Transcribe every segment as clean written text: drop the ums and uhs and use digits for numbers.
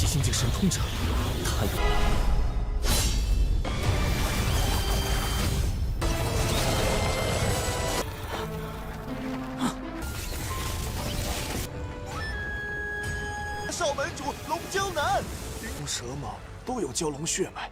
七星境神通者，他有。少门主龙江南，龙蛇蟒都有蛟龙血脉。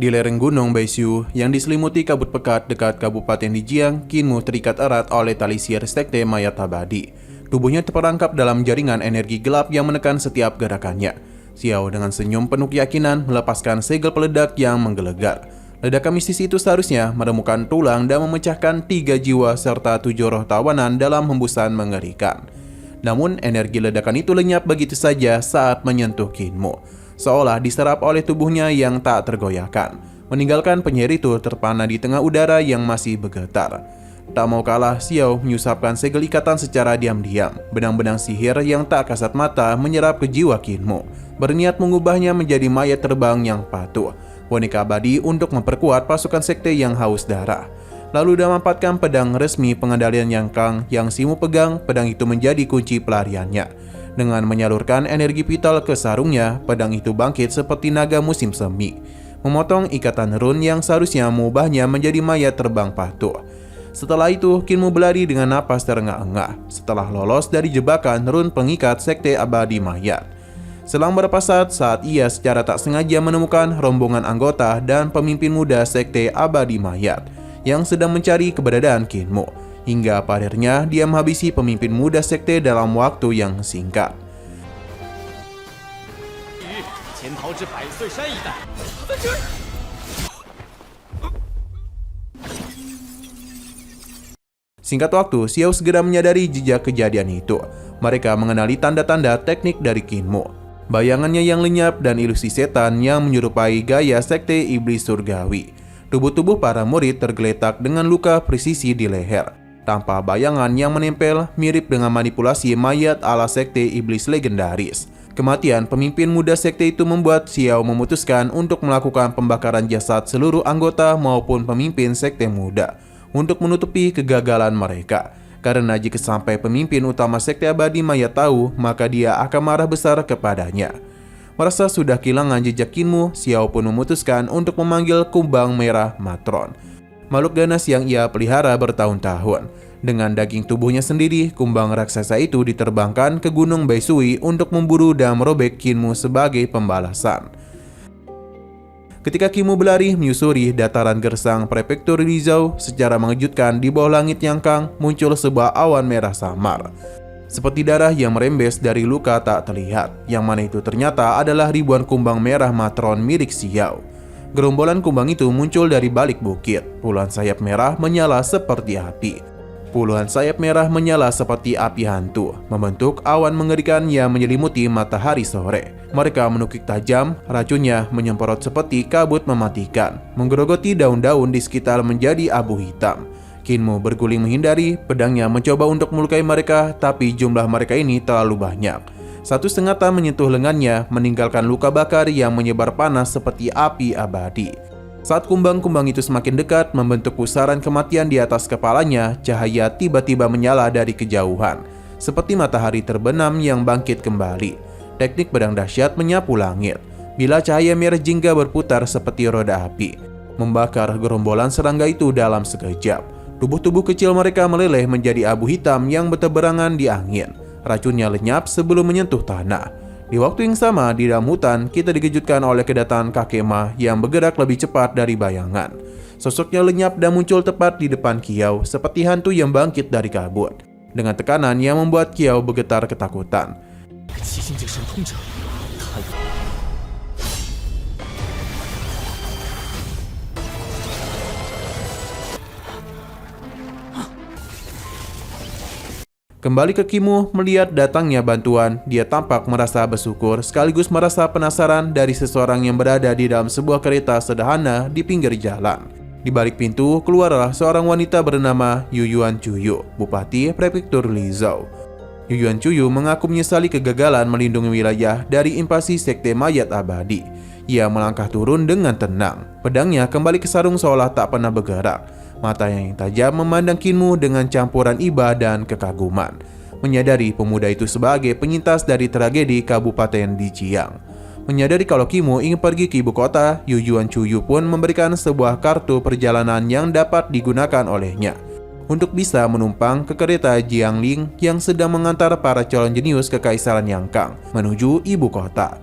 Di lereng gunung Baixiu yang diselimuti kabut pekat dekat Kabupaten Lijiang, Qinmu terikat erat oleh tali sihir sekte mayat abadi. Tubuhnya terperangkap dalam jaringan energi gelap yang menekan setiap gerakannya. Xiao dengan senyum penuh keyakinan melepaskan segel peledak yang menggelegar. Ledakan mistis itu seharusnya menemukan tulang dan memecahkan 3 jiwa serta 7 roh tawanan dalam hembusan mengerikan. Namun energi ledakan itu lenyap begitu saja saat menyentuh Qinmu, seolah diserap oleh tubuhnya yang tak tergoyahkan, meninggalkan penyihir itu terpana di tengah udara yang masih bergetar. Tak mau kalah, Xiao menyusapkan segel ikatan secara diam-diam. Benang-benang sihir yang tak kasat mata menyerap ke jiwa Qinmu, berniat mengubahnya menjadi mayat terbang yang patuh, boneka abadi untuk memperkuat pasukan sekte yang haus darah. Lalu dia memanfaatkan pedang resmi pengendalian Yang Kang yang Ximu pegang. Pedang itu menjadi kunci pelariannya. Dengan menyalurkan energi vital ke sarungnya, pedang itu bangkit seperti naga musim semi, memotong ikatan run yang seharusnya mengubahnya menjadi mayat terbang patuh. Setelah itu, Qinmu berlari dengan napas terengah-engah setelah lolos dari jebakan run pengikat sekte abadi mayat. Selang beberapa saat ia secara tak sengaja menemukan rombongan anggota dan pemimpin muda sekte abadi mayat yang sedang mencari keberadaan Qinmu. Hingga pada akhirnya dia menghabisi pemimpin muda sekte dalam waktu yang singkat. Singkat waktu, Xiao segera menyadari jejak kejadian itu. Mereka mengenali tanda-tanda teknik dari Qinmu. Bayangannya yang lenyap dan ilusi setan yang menyerupai gaya sekte iblis surgawi. Tubuh-tubuh para murid tergeletak dengan luka presisi di leher, tanpa bayangan yang menempel, mirip dengan manipulasi mayat ala sekte iblis legendaris. Kematian pemimpin muda sekte itu membuat Xiao memutuskan untuk melakukan pembakaran jasad seluruh anggota maupun pemimpin sekte muda untuk menutupi kegagalan mereka. Karena jika sampai pemimpin utama sekte abadi mayat tahu, maka dia akan marah besar kepadanya. Merasa sudah kehilangan jejak Qinmu, Xiao pun memutuskan untuk memanggil kumbang merah Matron, makhluk ganas yang ia pelihara bertahun-tahun. Dengan daging tubuhnya sendiri, kumbang raksasa itu diterbangkan ke gunung Baishui untuk memburu dan merobek Qinmu sebagai pembalasan. Ketika Qinmu berlari menyusuri dataran gersang prefektur Rizhou, secara mengejutkan di bawah langit Yang Kang muncul sebuah awan merah samar, seperti darah yang merembes dari luka tak terlihat, yang mana itu ternyata adalah ribuan kumbang merah matron milik Xiao. Gerombolan kumbang itu muncul dari balik bukit. Puluhan sayap merah menyala seperti api. Puluhan sayap merah menyala seperti api hantu, membentuk awan mengerikan yang menyelimuti matahari sore. Mereka menukik tajam, racunnya menyemprot seperti kabut mematikan, menggerogoti daun-daun di sekitar menjadi abu hitam. Qinmu berguling menghindari, pedangnya mencoba untuk melukai mereka, tapi jumlah mereka ini terlalu banyak. Satu senjata menyentuh lengannya, meninggalkan luka bakar yang menyebar panas seperti api abadi. Saat kumbang-kumbang itu semakin dekat, membentuk pusaran kematian di atas kepalanya, cahaya tiba-tiba menyala dari kejauhan, seperti matahari terbenam yang bangkit kembali. Teknik pedang dahsyat menyapu langit, bila cahaya merah jingga berputar seperti roda api, membakar gerombolan serangga itu dalam sekejap. Tubuh-tubuh kecil mereka meleleh menjadi abu hitam yang bertebarangan di angin. Racunnya lenyap sebelum menyentuh tanah. Di waktu yang sama, di dalam hutan, kita dikejutkan oleh kedatangan kakek Ma yang bergerak lebih cepat dari bayangan. Sosoknya lenyap dan muncul tepat di depan Qiao, seperti hantu yang bangkit dari kabut, dengan tekanan yang membuat Qiao bergetar ketakutan. Kembali ke Qinmu, melihat datangnya bantuan, dia tampak merasa bersyukur sekaligus merasa penasaran dari seseorang yang berada di dalam sebuah kereta sederhana di pinggir jalan. Di balik pintu, keluarlah seorang wanita bernama Yuyuan Chuyu, Bupati Prefektur Lizhou. Yuyuan Chuyu mengaku menyesali kegagalan melindungi wilayah dari invasi sekte mayat abadi. Ia melangkah turun dengan tenang. Pedangnya kembali ke sarung seolah tak pernah bergerak. Mata yang tajam memandang Kinmu dengan campuran iba dan kekaguman. Menyadari pemuda itu sebagai penyintas dari tragedi Kabupaten Dijiang. Menyadari kalau Kinmu ingin pergi ke ibu kota, Yu Yuan Chuyu pun memberikan sebuah kartu perjalanan yang dapat digunakan olehnya untuk bisa menumpang ke kereta Jiangling yang sedang mengantar para calon jenius Kekaisaran Yangkang menuju ibu kota.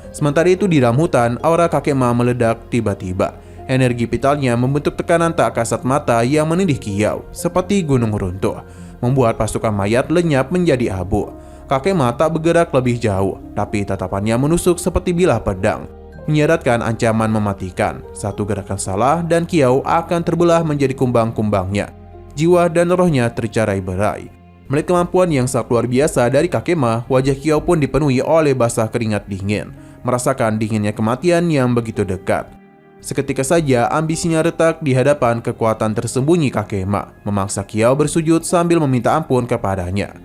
Sementara itu di dalam hutan, aura kakek Ma meledak tiba-tiba. Energi vitalnya membentuk tekanan tak kasat mata yang menindih Kiau seperti gunung runtuh, membuat pasukan mayat lenyap menjadi abu. Kakek Ma tak bergerak lebih jauh, tapi tatapannya menusuk seperti bilah pedang, menyiratkan ancaman mematikan. Satu gerakan salah dan Kiau akan terbelah menjadi kumbang-kumbangnya. Jiwa dan rohnya tercerai-berai. Melihat kemampuan yang sangat luar biasa dari kakek Ma, wajah Kiau pun dipenuhi oleh basah keringat dingin, merasakan dinginnya kematian yang begitu dekat. Seketika saja ambisinya retak di hadapan kekuatan tersembunyi kakek Ma, memaksa Kiau bersujud sambil meminta ampun kepadanya.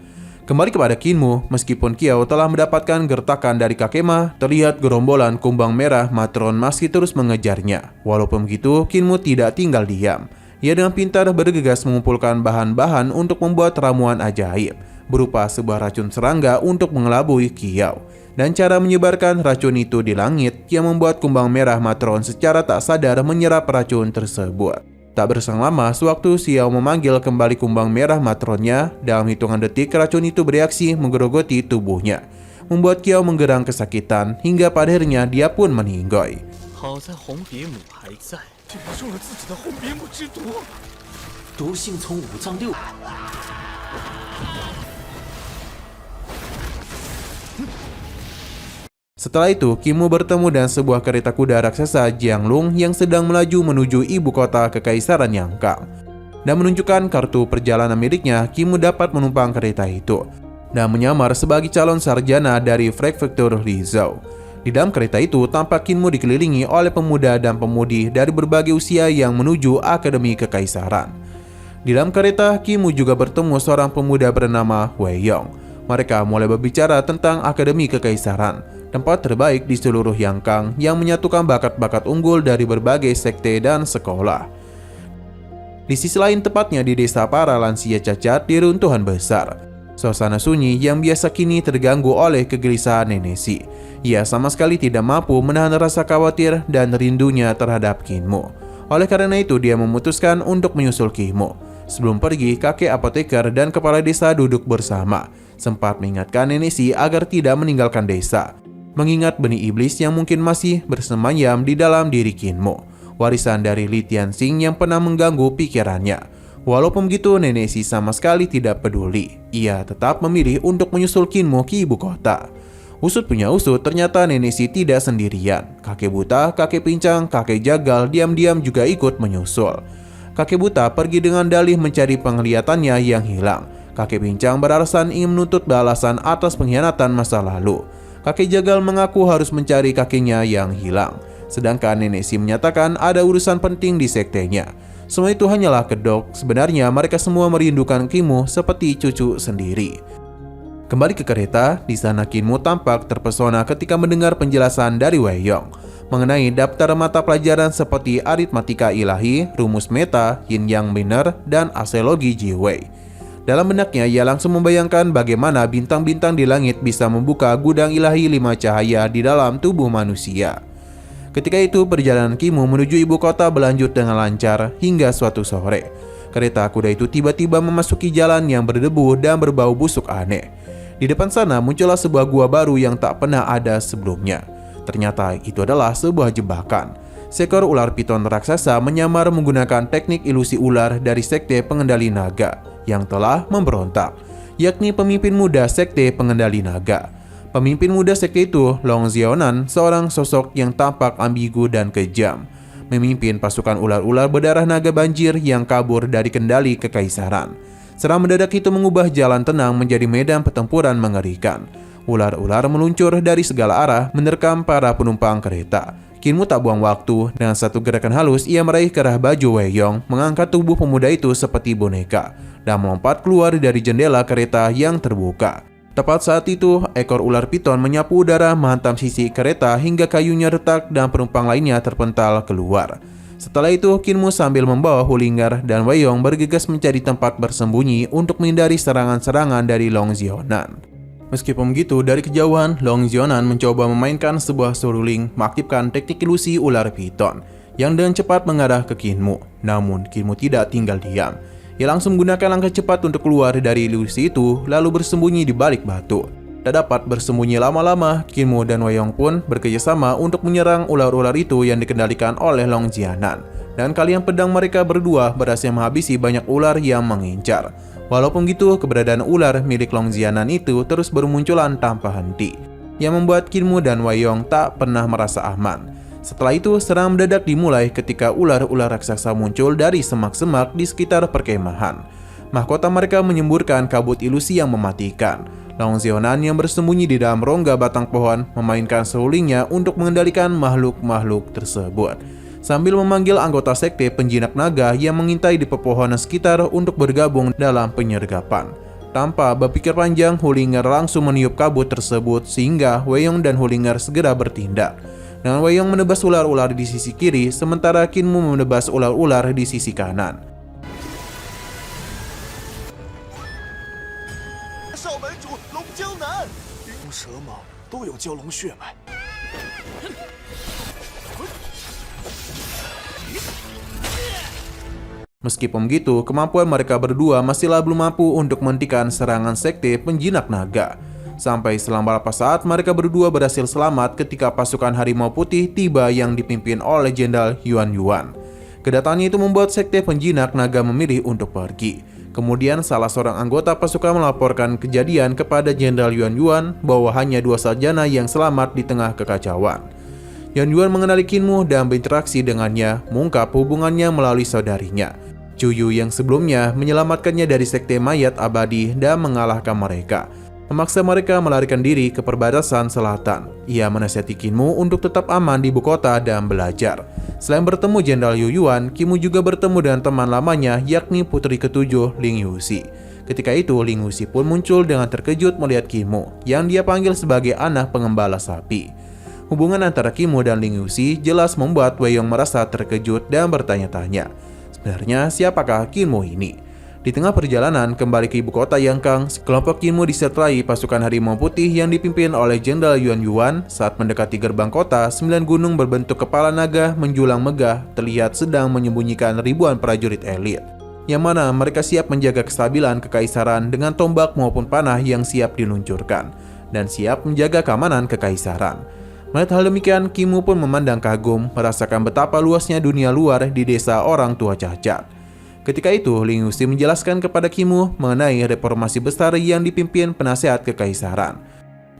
Kembali kepada Kinmu, meskipun Kiau telah mendapatkan gertakan dari kakek Ma, terlihat gerombolan kumbang merah matron masih terus mengejarnya. Walaupun begitu, Kinmu tidak tinggal diam. Ia dengan pintar bergegas mengumpulkan bahan-bahan untuk membuat ramuan ajaib, berupa sebuah racun serangga untuk mengelabui Kiau. Dan cara menyebarkan racun itu di langit yang membuat kumbang merah matron secara tak sadar menyerap racun tersebut. Tak berselang lama, sewaktu Xiao memanggil kembali kumbang merah matronnya, dalam hitungan detik racun itu bereaksi menggerogoti tubuhnya, membuat Kiau menggerang kesakitan hingga pada akhirnya dia pun meninggoy. 好在红鼻母还在， 竟然中了自己的红鼻母之毒。 毒性从五脏六。 Setelah itu, Kinmu bertemu dengan sebuah kereta kuda raksasa Jianglong yang sedang melaju menuju ibu kota Kekaisaran Yangkang. Dan menunjukkan kartu perjalanan miliknya, Kinmu dapat menumpang kereta itu dan menyamar sebagai calon sarjana dari prefektur Rizhou. Di dalam kereta itu, tampak Kinmu dikelilingi oleh pemuda dan pemudi dari berbagai usia yang menuju Akademi Kekaisaran. Di dalam kereta, Kinmu juga bertemu seorang pemuda bernama Wei Yong. Mereka mulai berbicara tentang Akademi Kekaisaran, tempat terbaik di seluruh Yangkang yang menyatukan bakat-bakat unggul dari berbagai sekte dan sekolah. Di sisi lain, tepatnya di desa para lansia cacat di runtuhan besar, suasana sunyi yang biasa kini terganggu oleh kegelisahan Nenesi. Ia sama sekali tidak mampu menahan rasa khawatir dan rindunya terhadap Kinmu. Oleh karena itu, dia memutuskan untuk menyusul Kinmu. Sebelum pergi, kakek apoteker dan kepala desa duduk bersama, sempat mengingatkan Nenesi agar tidak meninggalkan desa, mengingat benih iblis yang mungkin masih bersemayam di dalam diri Kinmu, warisan dari Li Tianxing yang pernah mengganggu pikirannya. Walaupun begitu, Nenesi sama sekali tidak peduli. Ia tetap memilih untuk menyusul Kinmu ke ibu kota. Usut punya usut, ternyata Nenesi tidak sendirian. Kakek buta, kakek pincang, kakek jagal diam-diam juga ikut menyusul. Kakek buta pergi dengan dalih mencari penglihatannya yang hilang. Kakek pincang beralasan ingin menuntut balasan atas pengkhianatan masa lalu. Kakek jagal mengaku harus mencari kakeknya yang hilang. Sedangkan Nenesi menyatakan ada urusan penting di sektenya. Semua itu hanyalah kedok. Sebenarnya mereka semua merindukan Kinmu seperti cucu sendiri. Kembali ke kereta, di sana Kinmu tampak terpesona ketika mendengar penjelasan dari Wei Yong mengenai daftar mata pelajaran seperti aritmatika ilahi, rumus meta, yin yang biner, dan astrologi jiwei. Dalam benaknya, ia langsung membayangkan bagaimana bintang-bintang di langit bisa membuka gudang ilahi 5 cahaya di dalam tubuh manusia. Ketika itu, perjalanan Kinmu menuju ibu kota berlanjut dengan lancar hingga suatu sore. Kereta kuda itu tiba-tiba memasuki jalan yang berdebu dan berbau busuk aneh. Di depan sana muncullah sebuah gua baru yang tak pernah ada sebelumnya. Ternyata itu adalah sebuah jebakan. Seekor ular piton raksasa menyamar menggunakan teknik ilusi ular dari sekte pengendali naga yang telah memberontak, yakni pemimpin muda sekte pengendali naga. Pemimpin muda sekte itu, Long Xiaonan, seorang sosok yang tampak ambigu dan kejam, memimpin pasukan ular-ular berdarah naga banjir yang kabur dari kendali kekaisaran. Serangan mendadak itu mengubah jalan tenang menjadi medan pertempuran mengerikan. Ular-ular meluncur dari segala arah menerkam para penumpang kereta. Kinmu tak buang waktu. Dengan satu gerakan halus, ia meraih kerah baju Wei Yong, mengangkat tubuh pemuda itu seperti boneka, dan melompat keluar dari jendela kereta yang terbuka. Tepat saat itu, ekor ular piton menyapu udara menghantam sisi kereta hingga kayunya retak dan penumpang lainnya terpental keluar. Setelah itu, Kinmu sambil membawa Hulinger dan Weiyong bergegas mencari tempat bersembunyi untuk menghindari serangan-serangan dari Long Zionan. Meskipun begitu, dari kejauhan, Long Zionan mencoba memainkan sebuah seruling mengaktifkan teknik ilusi ular piton yang dengan cepat mengarah ke Kinmu. Namun, Kinmu tidak tinggal diam. Ia langsung menggunakan langkah cepat untuk keluar dari ilusi itu, lalu bersembunyi di balik batu. Tak dapat bersembunyi lama-lama, Kinmu dan Weiyong pun bekerjasama untuk menyerang ular-ular itu yang dikendalikan oleh Long Zionan. Dan kalian pedang mereka berdua berhasil menghabisi banyak ular yang mengincar. Walaupun gitu, keberadaan ular milik Long Zionan itu terus bermunculan tanpa henti, yang membuat Kinmu dan Weiyong tak pernah merasa aman. Setelah itu, serangan mendadak dimulai ketika ular-ular raksasa muncul dari semak-semak di sekitar perkemahan. Mahkota mereka menyemburkan kabut ilusi yang mematikan. Long Zionan yang bersembunyi di dalam rongga batang pohon memainkan serulingnya untuk mengendalikan makhluk-makhluk tersebut, sambil memanggil anggota sekte penjinak naga yang mengintai di pepohonan sekitar untuk bergabung dalam penyergapan. Tanpa berpikir panjang, Hulinger langsung meniup kabut tersebut sehingga Weiyong dan Hulinger segera bertindak. Dengan Weiyong menebas ular-ular di sisi kiri, sementara Kinmu menebas ular-ular di sisi kanan. Meskipun begitu, kemampuan mereka berdua masihlah belum mampu untuk menghentikan serangan sekte penjinak naga. Sampai selang beberapa saat mereka berdua berhasil selamat ketika pasukan Harimau Putih tiba yang dipimpin oleh Jenderal Yuan Yuan. Kedatangannya itu membuat sekte penjinak naga memilih untuk pergi. Kemudian salah seorang anggota pasukan melaporkan kejadian kepada Jenderal Yuan Yuan bahwa hanya 2 sarjana yang selamat di tengah kekacauan. Yuan Yuan mengenali Kinmu dan berinteraksi dengannya, mengungkap hubungannya melalui saudarinya, Chuyu, yang sebelumnya menyelamatkannya dari sekte mayat abadi dan mengalahkan mereka, memaksa mereka melarikan diri ke perbatasan selatan. Ia menasihati Kinmu untuk tetap aman di ibu kota dan belajar. Selain bertemu Jenderal Yu Yuan, Kinmu juga bertemu dengan teman lamanya yakni putri ketujuh Ling Yuxi. Ketika itu, Ling Yuxi pun muncul dengan terkejut melihat Kinmu, yang dia panggil sebagai anak pengembala sapi. Hubungan antara Kinmu dan Ling Yuxi jelas membuat Weiyong merasa terkejut dan bertanya-tanya, sebenarnya siapakah Kinmu ini? Di tengah perjalanan kembali ke ibu kota Yangkang, kelompok Kinmu disertai pasukan Harimau Putih yang dipimpin oleh Jenderal Yuan Yuan. Saat mendekati gerbang kota, 9 gunung berbentuk kepala naga menjulang megah terlihat sedang menyembunyikan ribuan prajurit elit, yang mana mereka siap menjaga kestabilan kekaisaran dengan tombak maupun panah yang siap diluncurkan, dan siap menjaga keamanan kekaisaran. Melihat hal demikian, Kinmu pun memandang kagum, merasakan betapa luasnya dunia luar di desa orang tua cacat. Ketika itu, Ling Yuxi menjelaskan kepada Kinmu mengenai reformasi besar yang dipimpin penasehat kekaisaran.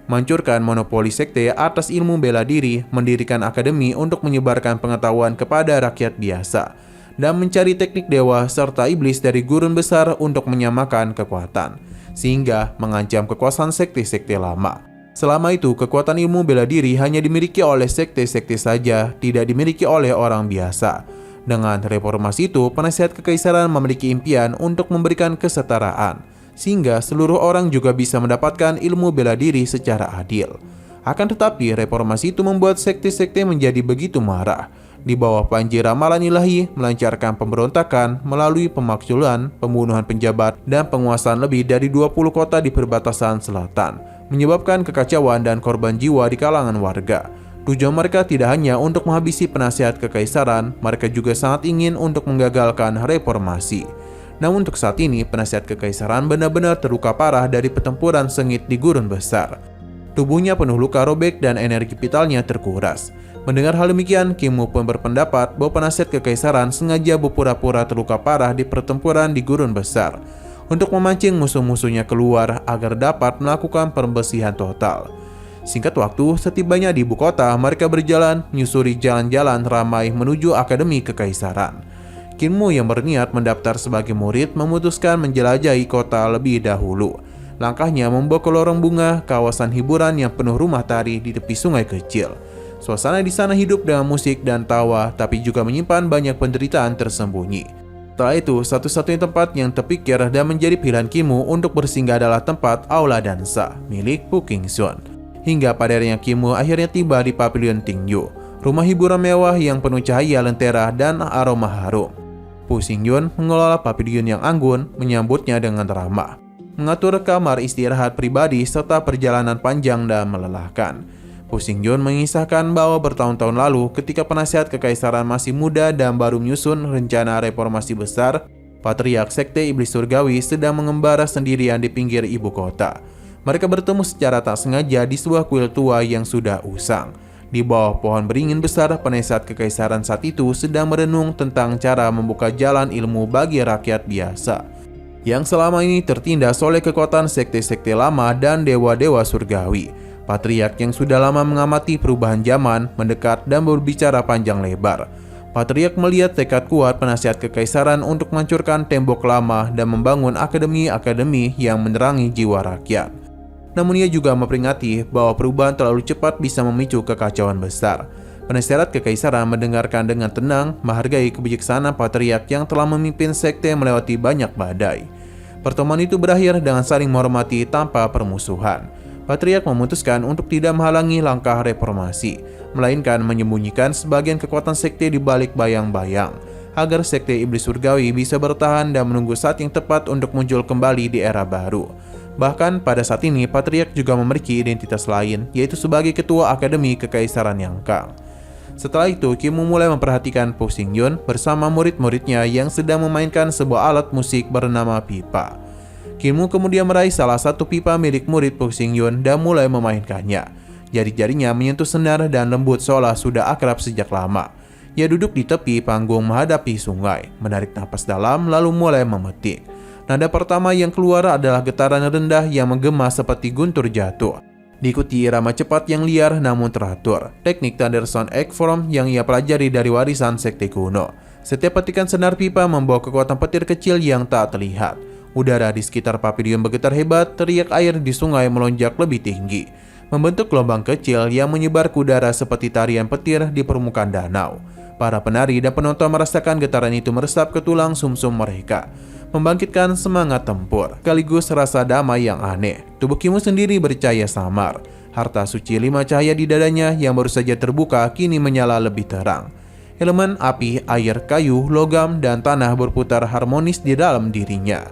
Menghancurkan monopoli sekte atas ilmu bela diri, mendirikan akademi untuk menyebarkan pengetahuan kepada rakyat biasa, dan mencari teknik dewa serta iblis dari gurun besar untuk menyamakan kekuatan, sehingga mengancam kekuasaan sekte-sekte lama. Selama itu, kekuatan ilmu bela diri hanya dimiliki oleh sekte-sekte saja, tidak dimiliki oleh orang biasa. Dengan reformasi itu, penasihat kekaisaran memiliki impian untuk memberikan kesetaraan, sehingga seluruh orang juga bisa mendapatkan ilmu bela diri secara adil. Akan tetapi, reformasi itu membuat sekte-sekte menjadi begitu marah. Di bawah panji ramalan ilahi, melancarkan pemberontakan melalui pemakzulan, pembunuhan penjabat, dan penguasaan lebih dari 20 kota di perbatasan selatan, menyebabkan kekacauan dan korban jiwa di kalangan warga. Tujuan mereka tidak hanya untuk menghabisi penasihat kekaisaran, mereka juga sangat ingin untuk menggagalkan reformasi. Namun untuk saat ini, penasihat kekaisaran benar-benar terluka parah dari pertempuran sengit di gurun besar. Tubuhnya penuh luka robek dan energi vitalnya terkuras. Mendengar hal demikian, Kinmu pun berpendapat bahwa penasihat kekaisaran sengaja berpura-pura terluka parah di pertempuran di gurun besar untuk memancing musuh-musuhnya keluar agar dapat melakukan pembersihan total. Singkat waktu, setibanya di ibu kota, mereka berjalan menyusuri jalan-jalan ramai menuju Akademi Kekaisaran. Kinmu yang berniat mendaftar sebagai murid memutuskan menjelajahi kota lebih dahulu. Langkahnya membawa ke lorong bunga, kawasan hiburan yang penuh rumah tari di tepi sungai kecil. Suasana di sana hidup dengan musik dan tawa, tapi juga menyimpan banyak penderitaan tersembunyi. Setelah itu, satu-satunya tempat yang terpikir dan menjadi pilihan Kim-woo untuk bersinggah adalah tempat Aula Dansa milik Pu Kingsun. Hingga pada akhirnya Kim-woo akhirnya tiba di Pavilion Tingyu, rumah hiburan mewah yang penuh cahaya lentera dan aroma harum. Pu Xingyun mengelola pavilion yang anggun, menyambutnya dengan ramah, mengatur kamar istirahat pribadi serta perjalanan panjang dan melelahkan. Pu Xingyun mengisahkan bahwa bertahun-tahun lalu ketika penasihat kekaisaran masih muda dan baru menyusun rencana reformasi besar, Patriark Sekte Iblis Surgawi sedang mengembara sendirian di pinggir ibu kota. Mereka bertemu secara tak sengaja di sebuah kuil tua yang sudah usang. Di bawah pohon beringin besar, penasihat kekaisaran saat itu sedang merenung tentang cara membuka jalan ilmu bagi rakyat biasa yang selama ini tertindas oleh kekuatan sekte-sekte lama dan dewa-dewa surgawi. Patriark yang sudah lama mengamati perubahan zaman mendekat dan berbicara panjang lebar. Patriark melihat tekad kuat penasihat kekaisaran untuk menghancurkan tembok lama dan membangun akademi-akademi yang menerangi jiwa rakyat. Namun ia juga memperingati bahwa perubahan terlalu cepat bisa memicu kekacauan besar. Penasihat kekaisaran mendengarkan dengan tenang, menghargai kebijaksanaan Patriark yang telah memimpin sekte melewati banyak badai. Pertemuan itu berakhir dengan saling menghormati tanpa permusuhan. Patriark memutuskan untuk tidak menghalangi langkah reformasi, melainkan menyembunyikan sebagian kekuatan sekte di balik bayang-bayang, agar sekte Iblis Surgawi bisa bertahan dan menunggu saat yang tepat untuk muncul kembali di era baru. Bahkan pada saat ini, Patriark juga memiliki identitas lain, yaitu sebagai ketua Akademi Kekaisaran Yangkang. Setelah itu, Kim mulai memperhatikan Pu Xingyun bersama murid-muridnya yang sedang memainkan sebuah alat musik bernama pipa. Kim kemudian meraih salah satu pipa milik murid Pu Xingyun dan mulai memainkannya. Jari-jarinya menyentuh senar dan lembut seolah sudah akrab sejak lama. Ia duduk di tepi panggung menghadapi sungai, menarik napas dalam lalu mulai memetik. Nada pertama yang keluar adalah getaran rendah yang menggema seperti guntur jatuh. Diikuti irama cepat yang liar namun teratur, teknik Thunder Sound Egg Form yang ia pelajari dari warisan sekte kuno. Setiap petikan senar pipa membawa kekuatan petir kecil yang tak terlihat. Udara di sekitar pavilion bergetar hebat, teriak air di sungai melonjak lebih tinggi, membentuk gelombang kecil yang menyebar ke udara seperti tarian petir di permukaan danau. Para penari dan penonton merasakan getaran itu meresap ke tulang sumsum mereka, membangkitkan semangat tempur, sekaligus rasa damai yang aneh. Tubuh Kim sendiri bercahaya samar. Harta suci 5 cahaya di dadanya yang baru saja terbuka kini menyala lebih terang. Elemen api, air, kayu, logam, dan tanah berputar harmonis di dalam dirinya.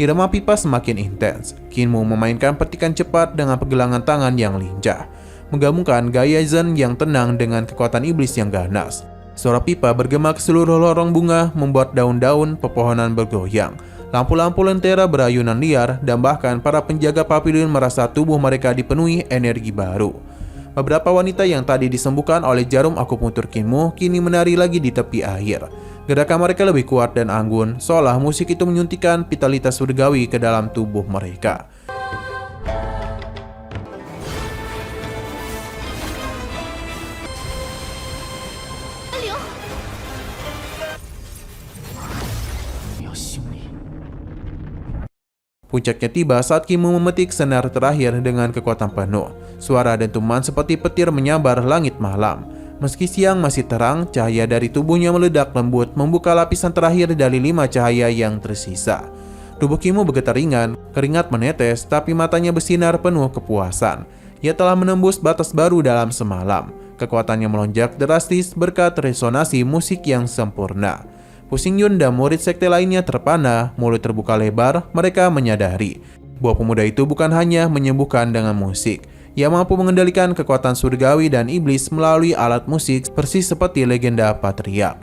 Irama pipa semakin intens. Kim memainkan petikan cepat dengan pergelangan tangan yang lincah, menggabungkan gaya zen yang tenang dengan kekuatan iblis yang ganas. Suara pipa bergema ke seluruh lorong bunga, membuat daun-daun pepohonan bergoyang. Lampu-lampu lentera berayunan liar, dan bahkan para penjaga pavilion merasa tubuh mereka dipenuhi energi baru. Beberapa wanita yang tadi disembuhkan oleh jarum akupuntur Kim kini menari lagi di tepi air. Gerakan mereka lebih kuat dan anggun, seolah musik itu menyuntikkan vitalitas surgawi ke dalam tubuh mereka. Puncaknya tiba saat Kim memetik senar terakhir dengan kekuatan penuh. Suara dentuman seperti petir menyambar langit malam. Meski siang masih terang, cahaya dari tubuhnya meledak lembut, membuka lapisan terakhir dari 5 cahaya yang tersisa. Tubuh Kim bergetar ringan, keringat menetes, tapi matanya bersinar penuh kepuasan. Ia telah menembus batas baru dalam semalam. Kekuatannya melonjak drastis berkat resonansi musik yang sempurna. Pu Xingyun dan murid sekte lainnya terpana, mulut terbuka lebar. Mereka menyadari bahwa pemuda itu bukan hanya menyembuhkan dengan musik. Ia mampu mengendalikan kekuatan surgawi dan iblis melalui alat musik persis seperti legenda Patriark.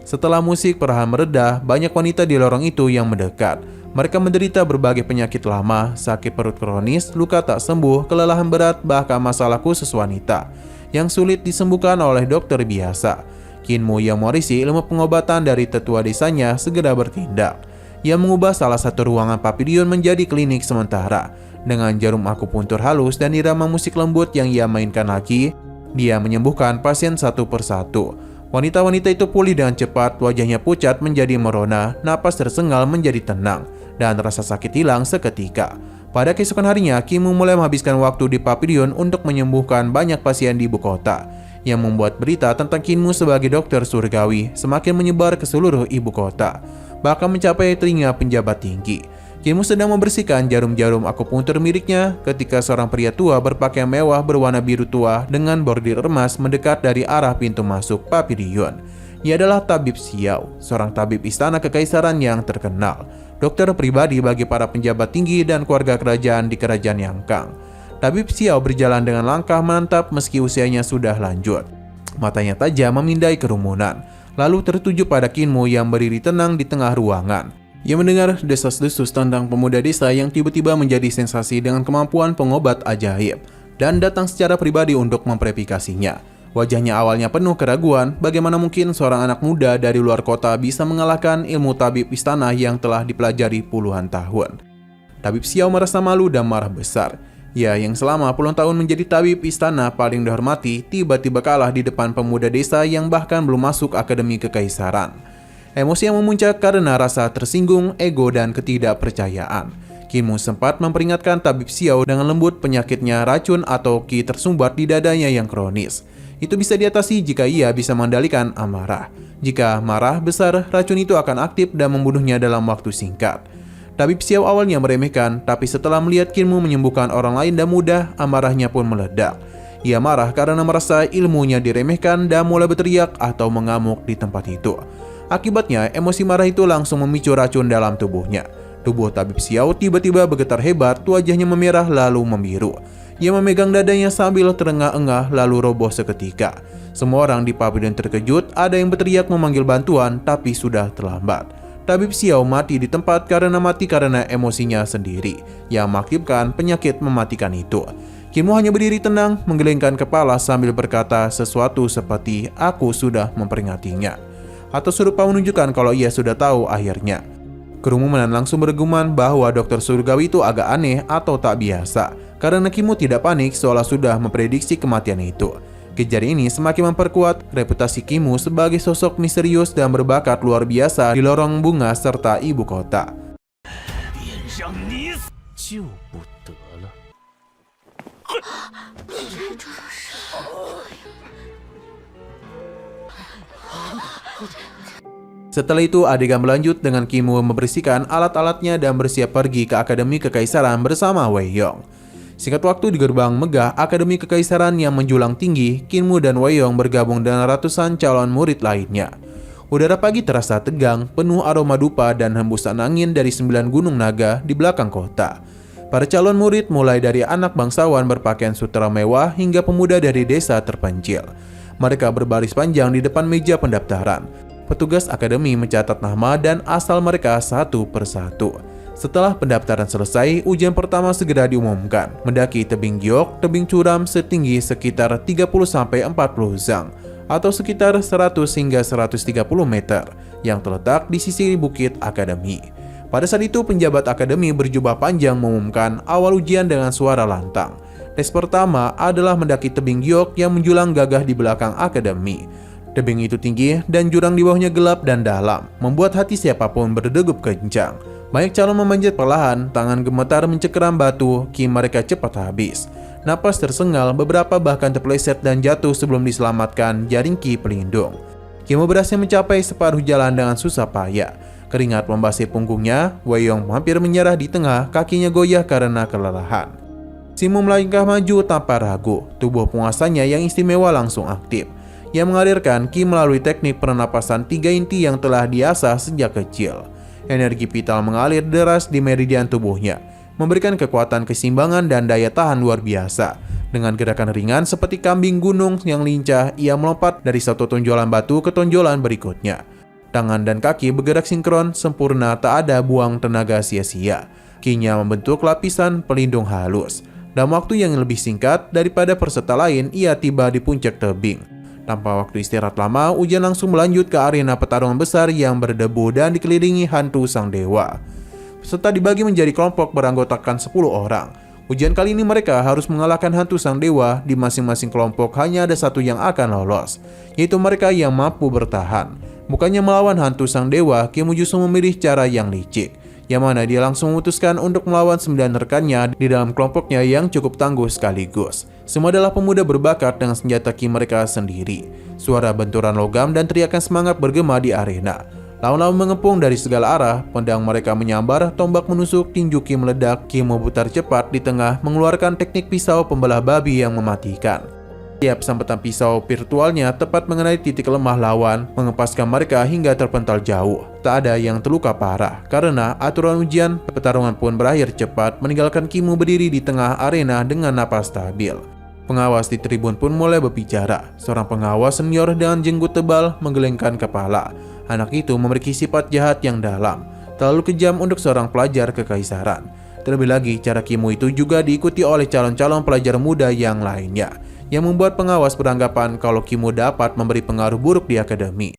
Setelah musik perlahan mereda, banyak wanita di lorong itu yang mendekat. Mereka menderita berbagai penyakit lama, sakit perut kronis, luka tak sembuh, kelelahan berat, bahkan masalah khusus wanita yang sulit disembuhkan oleh dokter biasa. Kim yang mewarisi ilmu pengobatan dari tetua desanya segera bertindak. Ia mengubah salah satu ruangan pavilion menjadi klinik sementara. Dengan jarum akupuntur halus dan irama musik lembut yang ia mainkan lagi, dia menyembuhkan pasien satu persatu. Wanita-wanita itu pulih dengan cepat, wajahnya pucat menjadi merona, napas tersengal menjadi tenang, dan rasa sakit hilang seketika. Pada keesokan harinya, Kim mulai menghabiskan waktu di pavilion untuk menyembuhkan banyak pasien di ibu kota. yang membuat berita tentang Kinmu sebagai dokter surgawi semakin menyebar ke seluruh ibu kota, bahkan mencapai telinga penjabat tinggi. Kinmu sedang membersihkan jarum-jarum akupunktur miliknya ketika seorang pria tua berpakaian mewah berwarna biru tua dengan bordir emas mendekat dari arah pintu masuk pavilion. Ia adalah Tabib Xiao, seorang tabib istana kekaisaran yang terkenal, dokter pribadi bagi para penjabat tinggi dan keluarga kerajaan di kerajaan Yangkang. Tabib Xiao berjalan dengan langkah mantap meski usianya sudah lanjut. Matanya tajam memindai kerumunan, lalu tertuju pada Kinmu yang berdiri tenang di tengah ruangan. Ia mendengar desas-desus tentang pemuda desa yang tiba-tiba menjadi sensasi dengan kemampuan pengobat ajaib, dan datang secara pribadi untuk memverifikasinya. Wajahnya awalnya penuh keraguan, bagaimana mungkin seorang anak muda dari luar kota bisa mengalahkan ilmu tabib istana yang telah dipelajari puluhan tahun. Tabib Xiao merasa malu dan marah besar. Ya, yang selama puluhan tahun menjadi tabib istana paling dihormati, tiba-tiba kalah di depan pemuda desa yang bahkan belum masuk akademi kekaisaran. Emosi yang memuncak karena rasa tersinggung, ego, dan ketidakpercayaan. Kinmu sempat memperingatkan Tabib Xiao dengan lembut penyakitnya racun atau ki tersumbat di dadanya yang kronis. Itu bisa diatasi jika ia bisa mengendalikan amarah. Jika marah besar, racun itu akan aktif dan membunuhnya dalam waktu singkat. Tabib Xiao awalnya meremehkan, tapi setelah melihat Kinmu menyembuhkan orang lain dan mudah, amarahnya pun meledak. Ia marah karena merasa ilmunya diremehkan dan mulai berteriak atau mengamuk di tempat itu. Akibatnya, emosi marah itu langsung memicu racun dalam tubuhnya. Tubuh Tabib Xiao tiba-tiba bergetar hebat, wajahnya memerah lalu membiru. Ia memegang dadanya sambil terengah-engah lalu roboh seketika. Semua orang di pavilion terkejut, ada yang berteriak memanggil bantuan, tapi sudah terlambat. Tabib Xiao mati di tempat karena emosinya sendiri, yang mengakibatkan penyakit mematikan itu. Kinmu hanya berdiri tenang, menggelengkan kepala sambil berkata sesuatu seperti, "Aku sudah memperingatinya." Atau serupa menunjukkan kalau ia sudah tahu akhirnya. Kerumunan langsung bergumam bahwa dokter surgawi itu agak aneh atau tak biasa, karena Kinmu tidak panik seolah sudah memprediksi kematian itu. Kejadian ini semakin memperkuat reputasi Kinmu sebagai sosok misterius dan berbakat luar biasa di lorong bunga serta ibu kota. Setelah itu adegan berlanjut dengan Kinmu membersihkan alat-alatnya dan bersiap pergi ke Akademi Kekaisaran bersama Wei Yong. Singkat waktu di gerbang megah Akademi Kekaisaran yang menjulang tinggi, Kinmu dan Wei Yong bergabung dengan ratusan calon murid lainnya. Udara pagi terasa tegang, penuh aroma dupa dan hembusan angin dari 9 gunung naga di belakang kota. Para calon murid mulai dari anak bangsawan berpakaian sutera mewah hingga pemuda dari desa terpencil. Mereka berbaris panjang di depan meja pendaftaran. Petugas akademi mencatat nama dan asal mereka satu persatu. Setelah pendaftaran selesai, ujian pertama segera diumumkan. Mendaki tebing giok, tebing curam setinggi sekitar 30-40 zang, atau sekitar 100 hingga 130 meter, yang terletak di sisi bukit akademi. Pada saat itu, penjabat akademi berjubah panjang mengumumkan awal ujian dengan suara lantang. Tes pertama adalah mendaki tebing giok yang menjulang gagah di belakang akademi. Tebing itu tinggi dan jurang di bawahnya gelap dan dalam, membuat hati siapapun berdegup kencang. Banyak calon memanjat perlahan, tangan gemetar mencengkeram batu, kini mereka cepat habis. Napas tersengal, beberapa bahkan terpeleset dan jatuh sebelum diselamatkan jaring ki pelindung. Kinmu berhasil mencapai separuh jalan dengan susah payah. Keringat membasahi punggungnya, Wei Yong hampir menyerah di tengah, kakinya goyah karena kelelahan. Kinmu melangkah maju tanpa ragu, tubuh penguasanya yang istimewa langsung aktif. Ia mengalirkan ki melalui teknik pernapasan 3 inti yang telah diasah sejak kecil. Energi vital mengalir deras di meridian tubuhnya, memberikan kekuatan keseimbangan dan daya tahan luar biasa. Dengan gerakan ringan seperti kambing gunung yang lincah, ia melompat dari satu tonjolan batu ke tonjolan berikutnya. Tangan dan kaki bergerak sinkron, sempurna, tak ada buang tenaga sia-sia. Ki-nya membentuk lapisan pelindung halus. Dalam waktu yang lebih singkat daripada peserta lain, ia tiba di puncak tebing. Tanpa waktu istirahat lama, ujian langsung melanjut ke arena pertarungan besar yang berdebu dan dikelilingi hantu sang dewa. Peserta dibagi menjadi kelompok beranggotakan 10 orang. Ujian kali ini mereka harus mengalahkan hantu sang dewa. Di masing-masing kelompok hanya ada satu yang akan lolos, yaitu mereka yang mampu bertahan. Bukannya melawan hantu sang dewa, Kinmu justru memilih cara yang licik, yang mana dia langsung memutuskan untuk melawan 9 rekannya di dalam kelompoknya yang cukup tangguh sekaligus. Semua adalah pemuda berbakat dengan senjata ki mereka sendiri. Suara benturan logam dan teriakan semangat bergema di arena. Lawan-lawan mengepung dari segala arah, pedang mereka menyambar, tombak menusuk, tinju ki meledak, ki memutar cepat di tengah, mengeluarkan teknik pisau pembelah babi yang mematikan. Tiap sampaitan pisau virtualnya tepat mengenai titik lemah lawan, mengempaskan mereka hingga terpental jauh. Tak ada yang terluka parah, karena aturan ujian, pertarungan pun berakhir cepat, meninggalkan Kimo berdiri di tengah arena dengan napas stabil. Pengawas di tribun pun mulai berbicara. Seorang pengawas senior dengan jenggot tebal menggelengkan kepala. Anak itu memiliki sifat jahat yang dalam, terlalu kejam untuk seorang pelajar kekaisaran. Terlebih lagi, cara Kimo itu juga diikuti oleh calon-calon pelajar muda yang lainnya, yang membuat pengawas beranggapan kalau Kimo dapat memberi pengaruh buruk di akademi.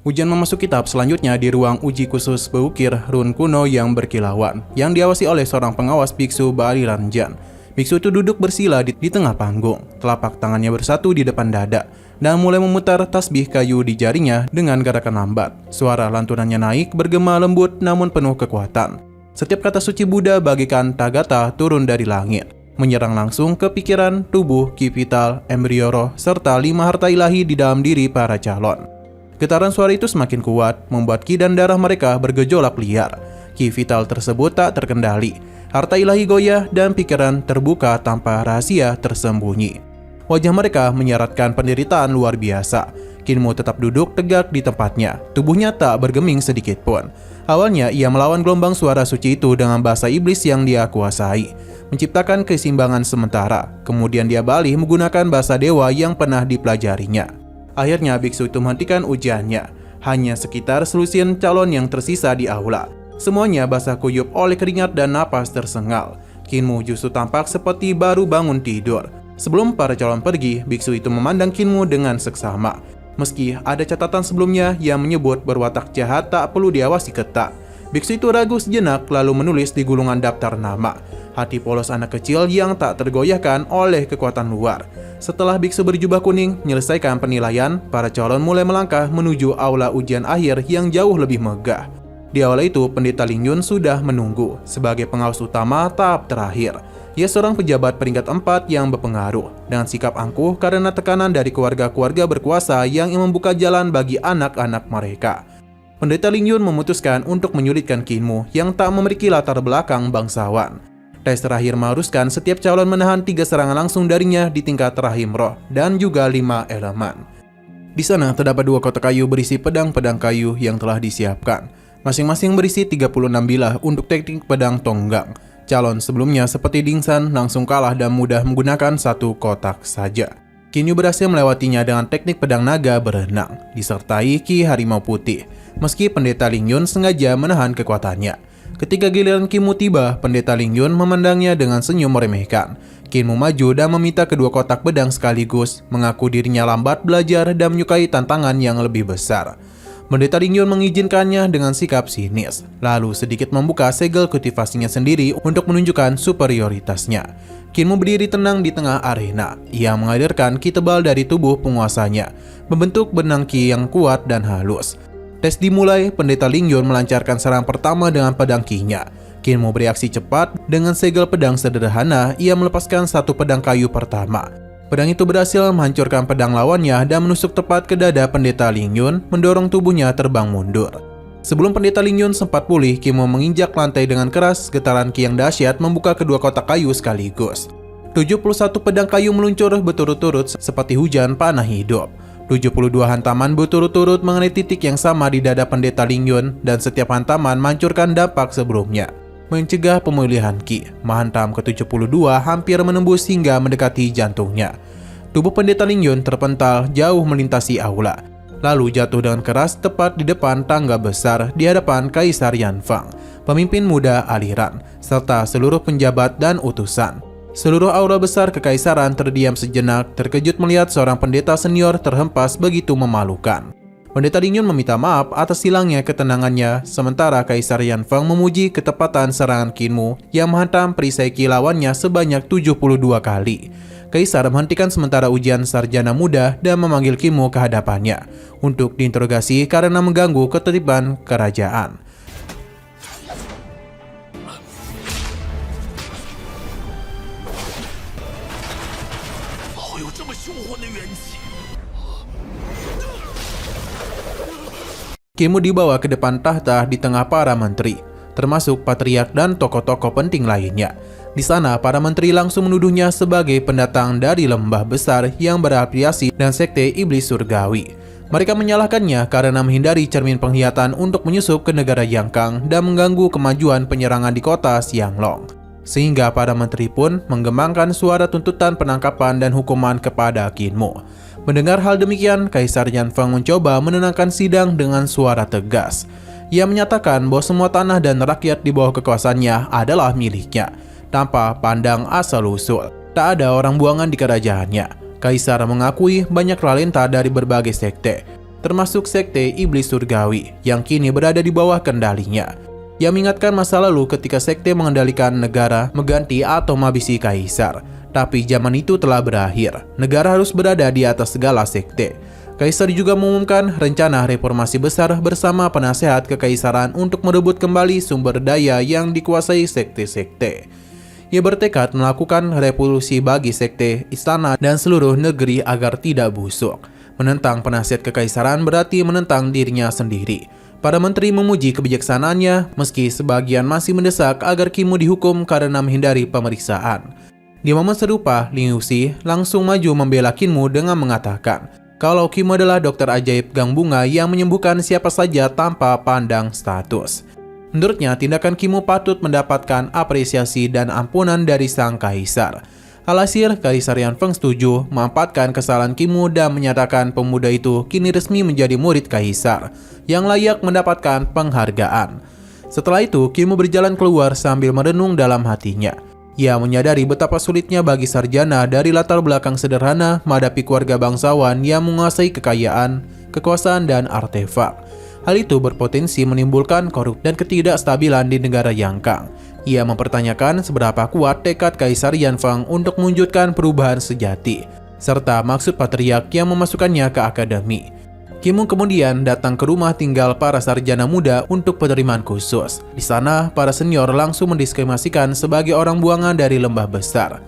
Ujian memasuki tahap selanjutnya di ruang uji khusus beukir run kuno yang berkilauan, yang diawasi oleh seorang pengawas biksu Bali Ranjan. Biksu itu duduk bersila di tengah panggung, telapak tangannya bersatu di depan dada, dan mulai memutar tasbih kayu di jarinya dengan gerakan lambat. Suara lantunannya naik, bergema lembut namun penuh kekuatan. Setiap kata suci Buddha bagaikan Tathagata turun dari langit, menyerang langsung ke pikiran, tubuh, ki vital, embrio roh, serta 5 harta ilahi di dalam diri para calon. Getaran suara itu semakin kuat, membuat ki dan darah mereka bergejolak liar. Ki vital tersebut tak terkendali. Harta ilahi goyah dan pikiran terbuka tanpa rahasia tersembunyi. Wajah mereka menyeratkan penderitaan luar biasa. Kinmo tetap duduk tegak di tempatnya. Tubuhnya tak bergeming sedikit pun. Awalnya ia melawan gelombang suara suci itu dengan bahasa iblis yang dia kuasai, menciptakan keseimbangan sementara. Kemudian dia balik menggunakan bahasa dewa yang pernah dipelajarinya. Akhirnya biksu itu menghentikan ujiannya. Hanya sekitar selusin calon yang tersisa di aula. Semuanya basah kuyup oleh keringat dan napas tersengal. Kinmo justru tampak seperti baru bangun tidur. Sebelum para calon pergi, biksu itu memandang Kinmo dengan seksama. Meski ada catatan sebelumnya yang menyebut berwatak jahat tak perlu diawasi ketat. Biksu itu ragu sejenak lalu menulis di gulungan daftar nama. Hati polos anak kecil yang tak tergoyahkan oleh kekuatan luar. Setelah biksu berjubah kuning menyelesaikan penilaian, para calon mulai melangkah menuju aula ujian akhir yang jauh lebih megah. Di aula itu, Pendeta Lingyun sudah menunggu sebagai pengawas utama tahap terakhir. Ia seorang pejabat peringkat 4 yang berpengaruh, dengan sikap angkuh karena tekanan dari keluarga-keluarga berkuasa yang membuka jalan bagi anak-anak mereka. Pendeta Lingyun memutuskan untuk menyulitkan Kinmo yang tak memiliki latar belakang bangsawan. Tes terakhir mengharuskan setiap calon menahan 3 serangan langsung darinya di tingkat rahim roh dan juga 5 elemen. Di sana terdapat 2 kotak kayu berisi pedang-pedang kayu yang telah disiapkan. Masing-masing berisi 36 bilah untuk teknik pedang tonggang. Calon sebelumnya seperti Dingsan langsung kalah dan mudah menggunakan 1 kotak saja. Kinyu berhasil melewatinya dengan teknik pedang naga berenang, disertai ki harimau putih. Meski Pendeta Lingyun sengaja menahan kekuatannya. Ketika giliran Kinmo tiba, Pendeta Lingyun memandangnya dengan senyum meremehkan. Kinmo maju dan meminta kedua kotak pedang sekaligus, mengaku dirinya lambat belajar dan menyukai tantangan yang lebih besar. Pendeta Lingyun mengizinkannya dengan sikap sinis, lalu sedikit membuka segel kultivasinya sendiri untuk menunjukkan superioritasnya. Kinmo berdiri tenang di tengah arena. Ia mengalirkan ki tebal dari tubuh penguasanya, membentuk benang ki yang kuat dan halus. Tes dimulai, Pendeta Lingyun melancarkan serang pertama dengan pedang ki-nya. Kinmo bereaksi cepat, dengan segel pedang sederhana, ia melepaskan 1 pedang kayu pertama. Pedang itu berhasil menghancurkan pedang lawannya dan menusuk tepat ke dada Pendeta Lingyun, mendorong tubuhnya terbang mundur. Sebelum Pendeta Lingyun sempat pulih, Kinmo menginjak lantai dengan keras, getaran ki yang dahsyat membuka kedua kotak kayu sekaligus. 71 pedang kayu meluncur berturut-turut seperti hujan panah hidup. 72 hantaman berturut-turut mengenai titik yang sama di dada Pendeta Lingyun dan setiap hantaman menghancurkan dampak sebelumnya. Mencegah pemulihan ki, menghantam ke-72 hampir menembus hingga mendekati jantungnya. Tubuh Pendeta Lingyun terpental jauh melintasi aula, lalu jatuh dengan keras tepat di depan tangga besar di hadapan Kaisar Yanfang, pemimpin muda aliran, serta seluruh penjabat dan utusan. Seluruh aura besar kekaisaran terdiam sejenak, terkejut melihat seorang pendeta senior terhempas begitu memalukan. Pendeta Lingyun meminta maaf atas hilangnya ketenangannya, sementara Kaisar Yanfeng memuji ketepatan serangan Qinmu yang menghantam perisai Qi lawannya sebanyak 72 kali. Kaisar menghentikan sementara ujian sarjana muda dan memanggil Qinmu ke hadapannya untuk diinterogasi karena mengganggu ketertiban kerajaan. Qinmu dibawa ke depan tahta di tengah para menteri, termasuk patriark dan tokoh-tokoh penting lainnya. Di sana, para menteri langsung menuduhnya sebagai pendatang dari lembah besar yang berafiliasi dan sekte iblis surgawi. Mereka menyalahkannya karena menghindari cermin penglihatan untuk menyusup ke negara Yangkang dan mengganggu kemajuan penyerangan di kota Xianglong. Sehingga para menteri pun menggembangkan suara tuntutan penangkapan dan hukuman kepada Qinmu. Mendengar hal demikian, Kaisar Yanfeng mencoba menenangkan sidang dengan suara tegas. Ia menyatakan bahwa semua tanah dan rakyat di bawah kekuasaannya adalah miliknya, tanpa pandang asal-usul. Tak ada orang buangan di kerajaannya. Kaisar mengakui banyak talenta dari berbagai sekte, termasuk sekte iblis surgawi yang kini berada di bawah kendalinya. Ia mengingatkan masa lalu ketika sekte mengendalikan negara, mengganti atau menghabisi kaisar. Tapi zaman itu telah berakhir. Negara harus berada di atas segala sekte. Kaisar juga mengumumkan rencana reformasi besar bersama penasehat kekaisaran untuk merebut kembali sumber daya yang dikuasai sekte-sekte. Ia bertekad melakukan revolusi bagi sekte, istana, dan seluruh negeri agar tidak busuk. Menentang penasihat kekaisaran berarti menentang dirinya sendiri. Para menteri memuji kebijaksanaannya, meski sebagian masih mendesak agar Qinmu dihukum karena menghindari pemeriksaan. Di momen serupa, Ling Yuxi langsung maju membela Qinmu dengan mengatakan kalau Qinmu adalah dokter ajaib gang bunga yang menyembuhkan siapa saja tanpa pandang status. Menurutnya, tindakan Qinmu patut mendapatkan apresiasi dan ampunan dari sang kaisar. Alhasil, Kaisar Yanfeng setuju memanfaatkan kesalahan Qinmu dan menyatakan pemuda itu kini resmi menjadi murid kaisar yang layak mendapatkan penghargaan. Setelah itu, Qinmu berjalan keluar sambil merenung dalam hatinya. Ia menyadari betapa sulitnya bagi sarjana dari latar belakang sederhana menghadapi keluarga bangsawan yang menguasai kekayaan, kekuasaan, dan artefak. Hal itu berpotensi menimbulkan korup dan ketidakstabilan di negara Yangkang. Ia mempertanyakan seberapa kuat tekad Kaisar Yanfeng untuk mewujudkan perubahan sejati, serta maksud patriark yang memasukkannya ke akademi. Qinmu kemudian datang ke rumah tinggal para sarjana muda untuk penerimaan khusus. Di sana, para senior langsung mendiskriminasikan sebagai orang buangan dari lembah besar.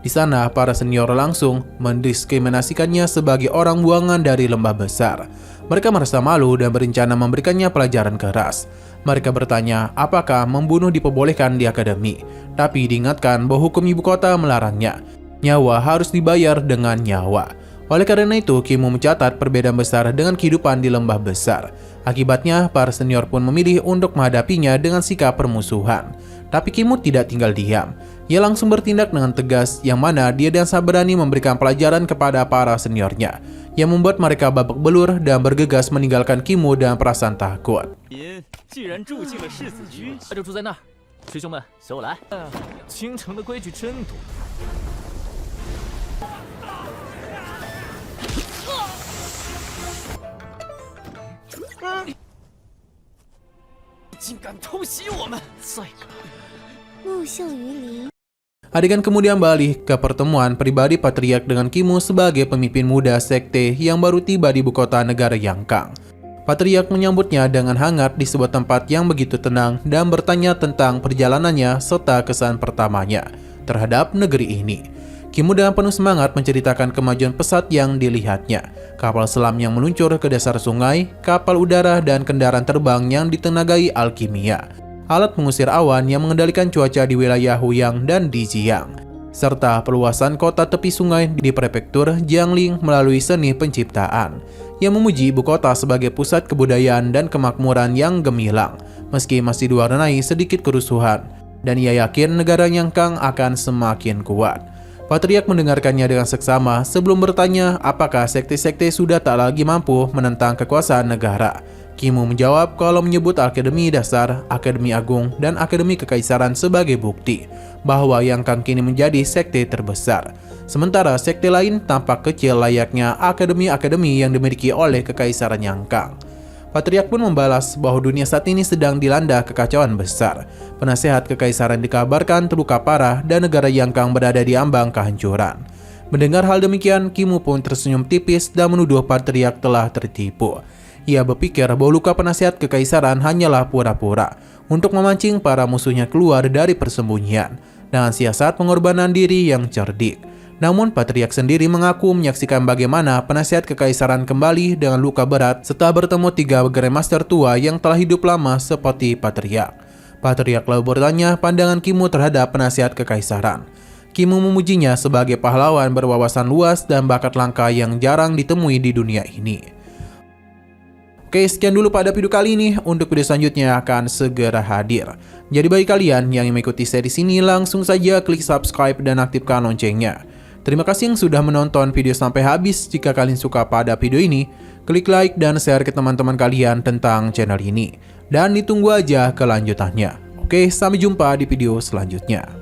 Di sana, para senior langsung mendiskriminasikannya sebagai orang buangan dari lembah besar. Mereka merasa malu dan berencana memberikannya pelajaran keras. Mereka bertanya apakah membunuh diperbolehkan di akademi, tapi diingatkan bahwa hukum ibu kota melarangnya. Nyawa harus dibayar dengan nyawa. Oleh karena itu, Qinmu mencatat perbedaan besar dengan kehidupan di lembah besar. Akibatnya, para senior pun memilih untuk menghadapinya dengan sikap permusuhan. Tapi Qinmu tidak tinggal diam. Ia langsung bertindak dengan tegas, yang mana dia dan berani memberikan pelajaran kepada para seniornya, yang membuat mereka babak belur dan bergegas meninggalkan Qinmu dengan perasaan takut. 既然住进了世子居，那就住在那儿。师兄们，随我来。京城的规矩真多。竟敢偷袭我们！再敢！木秀于林。 Adegan kemudian balik ke pertemuan pribadi patriark dengan Qinmu sebagai pemimpin muda sekte yang baru tiba di ibu kota negara Yangkang. Patriark menyambutnya dengan hangat di sebuah tempat yang begitu tenang dan bertanya tentang perjalanannya serta kesan pertamanya terhadap negeri ini. Qinmu dengan penuh semangat menceritakan kemajuan pesat yang dilihatnya, kapal selam yang meluncur ke dasar sungai, kapal udara, dan kendaraan terbang yang ditenagai alkimia, alat pengusir awan yang mengendalikan cuaca di wilayah Huyang dan di Jiang, serta perluasan kota tepi sungai di prefektur Jiangling melalui seni penciptaan, yang memuji ibu kota sebagai pusat kebudayaan dan kemakmuran yang gemilang, meski masih diwarnai sedikit kerusuhan, dan ia yakin negara Yangkang akan semakin kuat. Patriark mendengarkannya dengan seksama sebelum bertanya apakah sekte-sekte sudah tak lagi mampu menentang kekuasaan negara. Kimmu menjawab kalau menyebut Akademi Dasar, Akademi Agung, dan Akademi Kekaisaran sebagai bukti bahwa Yang Kang kini menjadi sekte terbesar. Sementara sekte lain tampak kecil layaknya akademi-akademi yang dimiliki oleh Kekaisaran Yang Kang. Patriark pun membalas bahwa dunia saat ini sedang dilanda kekacauan besar. Penasehat Kekaisaran dikabarkan terluka parah dan negara Yang Kang berada di ambang kehancuran. Mendengar hal demikian, Kimmu pun tersenyum tipis dan menuduh Patriark telah tertipu. Ia berpikir bahwa luka penasehat Kekaisaran hanyalah pura-pura untuk memancing para musuhnya keluar dari persembunyian dengan siasat pengorbanan diri yang cerdik. Namun Patriark sendiri mengaku menyaksikan bagaimana penasehat Kekaisaran kembali dengan luka berat setelah bertemu 3 Grandmaster tua yang telah hidup lama seperti Patriark. Patriark lalu bertanya pandangan Kimmu terhadap penasehat Kekaisaran. Kimmu memujinya sebagai pahlawan berwawasan luas dan bakat langka yang jarang ditemui di dunia ini. Oke, sekian dulu pada video kali ini. Untuk video selanjutnya akan segera hadir. Jadi bagi kalian yang mengikuti series ini, langsung saja klik subscribe dan aktifkan loncengnya. Terima kasih yang sudah menonton video sampai habis. Jika kalian suka pada video ini, klik like dan share ke teman-teman kalian tentang channel ini. Dan ditunggu aja kelanjutannya. Oke, sampai jumpa di video selanjutnya.